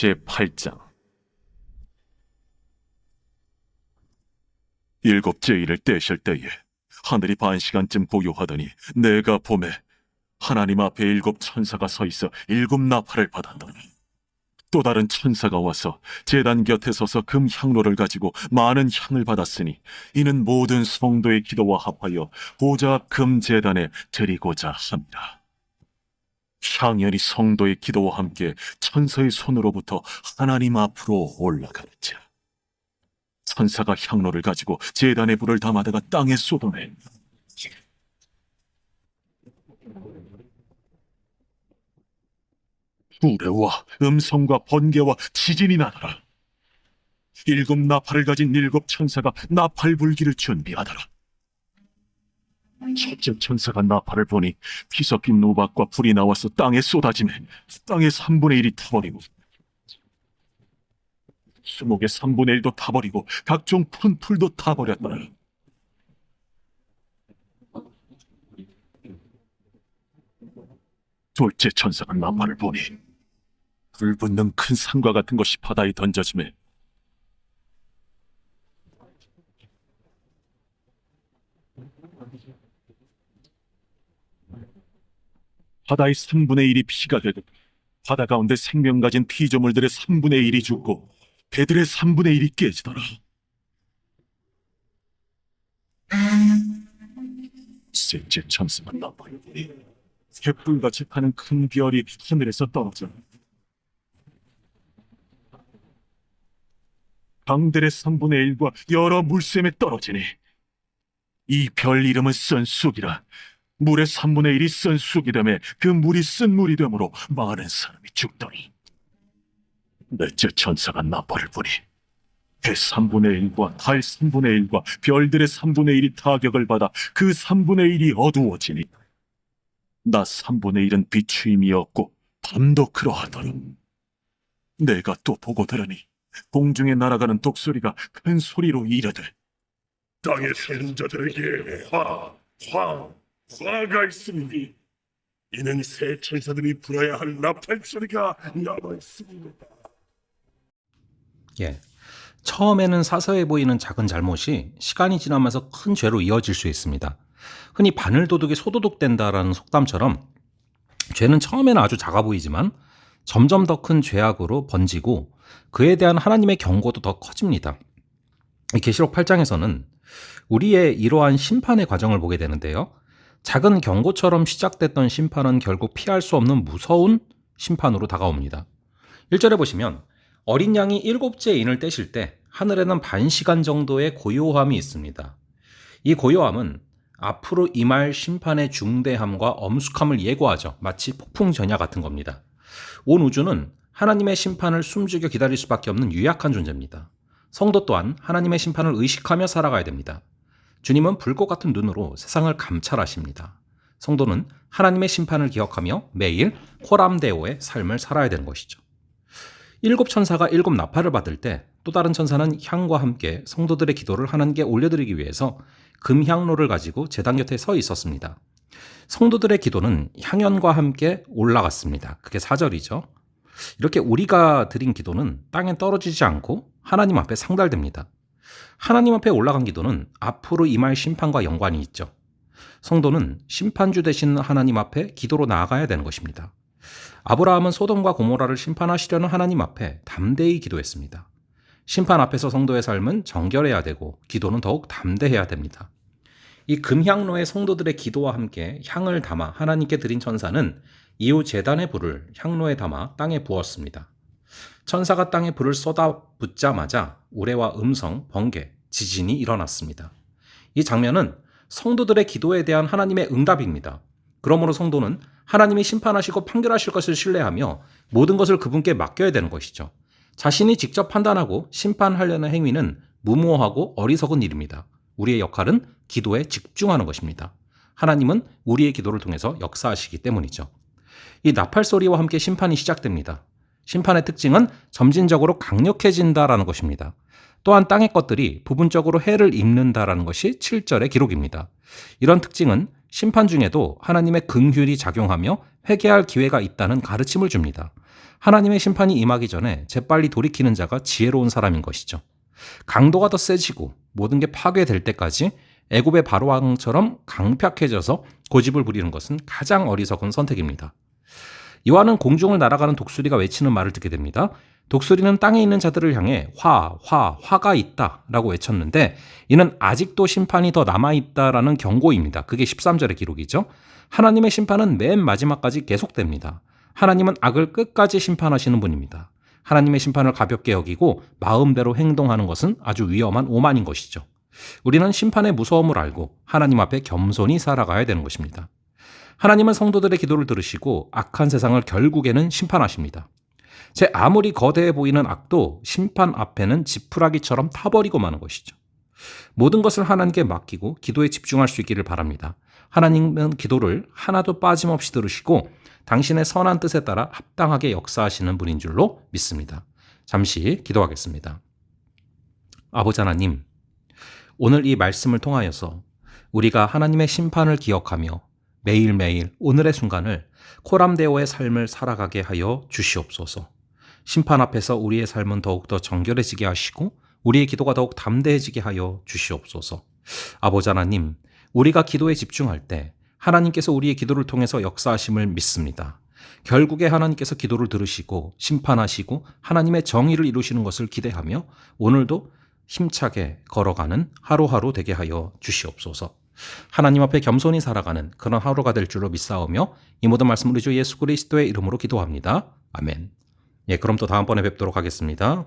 제8장. 일곱째 일을 떼실 때에 하늘이 반시간쯤 고요하더니 내가 보매 하나님 앞에 일곱 천사가 서 있어 일곱 나팔을 받았더니 또 다른 천사가 와서 제단 곁에 서서 금 향로를 가지고 많은 향을 받았으니 이는 모든 성도의 기도와 합하여 보좌 앞 금 제단에 드리고자 합니다. 향연이 성도의 기도와 함께 천사의 손으로부터 하나님 앞으로 올라가는지라. 천사가 향로를 가지고 제단에 불을 담아다가 땅에 쏟아내 우레와 음성과 번개와 지진이 나더라. 일곱 나팔을 가진 일곱 천사가 나팔 불기를 준비하더라. 첫째 천사가 나팔을 보니 피 섞인 노박과 불이 나와서 땅에 쏟아지매 땅의 3분의 1이 타버리고 수목의 3분의 1도 타버리고 각종 푼 풀도 타버렸더라. 둘째 천사가 나팔을 보니 불 붙는 큰 산과 같은 것이 바다에 던져지매 바다의 3분의 1이 피가 되고 바다 가운데 생명 가진 피조물들의 3분의 1이 죽고 배들의 3분의 1이 깨지더라. 셋째 천사가 나팔을 보니 횃불같이 타는 큰 별이 하늘에서 떨어져 강들의 3분의 1과 여러 물샘에 떨어지니 이 별 이름은 쓴 쑥이라. 물의 3분의 1이 쓴 쑥이 되매 그 물이 쓴 물이 되므로 많은 사람이 죽더니 넷째 천사가 나팔을 부니 해 3분의 1과 달 3분의 1과 별들의 3분의 1이 타격을 받아 그 3분의 1이 어두워지니 낮 3분의 1은 비추임이 없고 밤도 그러하더라. 내가 또 보고 들으니 공중에 날아가는 독소리가 큰 소리로 이르되 땅의 사는 자들에게 화가 있으니 이는 새 천사들이 불어야 할 나팔 소리가 남아 있습니다. 처음에는 사소해 보이는 작은 잘못이 시간이 지나면서 큰 죄로 이어질 수 있습니다. 흔히 바늘도둑이 소도둑된다라는 속담처럼 죄는 처음에는 아주 작아 보이지만 점점 더 큰 죄악으로 번지고 그에 대한 하나님의 경고도 더 커집니다. 계시록 8장에서는 우리의 이러한 심판의 과정을 보게 되는데요. 작은 경고처럼 시작됐던 심판은 결국 피할 수 없는 무서운 심판으로 다가옵니다. 1절에 보시면 어린 양이 일곱째 인을 떼실 때 하늘에는 반시간 정도의 고요함이 있습니다. 이 고요함은 앞으로 임할 심판의 중대함과 엄숙함을 예고하죠. 마치 폭풍 전야 같은 겁니다. 온 우주는 하나님의 심판을 숨죽여 기다릴 수밖에 없는 유약한 존재입니다. 성도 또한 하나님의 심판을 의식하며 살아가야 됩니다. 주님은 불꽃 같은 눈으로 세상을 감찰하십니다. 성도는 하나님의 심판을 기억하며 매일 호람데오의 삶을 살아야 되는 것이죠. 일곱 천사가 일곱 나팔을 받을 때 또 다른 천사는 향과 함께 성도들의 기도를 하나님께 올려드리기 위해서 금향로를 가지고 제단 곁에 서 있었습니다. 성도들의 기도는 향연과 함께 올라갔습니다. 그게 4절이죠. 이렇게 우리가 드린 기도는 땅에 떨어지지 않고 하나님 앞에 상달됩니다. 하나님 앞에 올라간 기도는 앞으로 임할 심판과 연관이 있죠. 성도는 심판주 되신 하나님 앞에 기도로 나아가야 되는 것입니다. 아브라함은 소돔과 고모라를 심판하시려는 하나님 앞에 담대히 기도했습니다. 심판 앞에서 성도의 삶은 정결해야 되고 기도는 더욱 담대해야 됩니다. 이 금향로의 성도들의 기도와 함께 향을 담아 하나님께 드린 천사는 이후 제단의 불을 향로에 담아 땅에 부었습니다. 천사가 땅에 불을 쏟아붓자마자 우레와 음성, 번개, 지진이 일어났습니다. 이 장면은 성도들의 기도에 대한 하나님의 응답입니다. 그러므로 성도는 하나님이 심판하시고 판결하실 것을 신뢰하며 모든 것을 그분께 맡겨야 되는 것이죠. 자신이 직접 판단하고 심판하려는 행위는 무모하고 어리석은 일입니다. 우리의 역할은 기도에 집중하는 것입니다. 하나님은 우리의 기도를 통해서 역사하시기 때문이죠. 이 나팔 소리와 함께 심판이 시작됩니다. 심판의 특징은 점진적으로 강력해진다라는 것입니다. 또한 땅의 것들이 부분적으로 해를 입는다라는 것이 7절의 기록입니다. 이런 특징은 심판 중에도 하나님의 긍휼이 작용하며 회개할 기회가 있다는 가르침을 줍니다. 하나님의 심판이 임하기 전에 재빨리 돌이키는 자가 지혜로운 사람인 것이죠. 강도가 더 세지고 모든 게 파괴될 때까지 애굽의 바로왕처럼 강팍해져서 고집을 부리는 것은 가장 어리석은 선택입니다. 요한은 공중을 날아가는 독수리가 외치는 말을 듣게 됩니다. 독수리는 땅에 있는 자들을 향해 화가 있다 라고 외쳤는데 이는 아직도 심판이 더 남아있다라는 경고입니다. 그게 13절의 기록이죠. 하나님의 심판은 맨 마지막까지 계속됩니다. 하나님은 악을 끝까지 심판하시는 분입니다. 하나님의 심판을 가볍게 여기고 마음대로 행동하는 것은 아주 위험한 오만인 것이죠. 우리는 심판의 무서움을 알고 하나님 앞에 겸손히 살아가야 되는 것입니다. 하나님은 성도들의 기도를 들으시고 악한 세상을 결국에는 심판하십니다. 제 아무리 거대해 보이는 악도 심판 앞에는 지푸라기처럼 타버리고 마는 것이죠. 모든 것을 하나님께 맡기고 기도에 집중할 수 있기를 바랍니다. 하나님은 기도를 하나도 빠짐없이 들으시고 당신의 선한 뜻에 따라 합당하게 역사하시는 분인 줄로 믿습니다. 잠시 기도하겠습니다. 아버지 하나님, 오늘 이 말씀을 통하여서 우리가 하나님의 심판을 기억하며 매일매일 오늘의 순간을 코람데오의 삶을 살아가게 하여 주시옵소서. 심판 앞에서 우리의 삶은 더욱더 정결해지게 하시고 우리의 기도가 더욱 담대해지게 하여 주시옵소서. 아버지 하나님, 우리가 기도에 집중할 때 하나님께서 우리의 기도를 통해서 역사하심을 믿습니다. 결국에 하나님께서 기도를 들으시고 심판하시고 하나님의 정의를 이루시는 것을 기대하며 오늘도 힘차게 걸어가는 하루하루 되게 하여 주시옵소서. 하나님 앞에 겸손히 살아가는 그런 하루가 될 줄로 믿사오며 이 모든 말씀 우리 주 예수 그리스도의 이름으로 기도합니다. 아멘. 예, 그럼 또 다음번에 뵙도록 하겠습니다.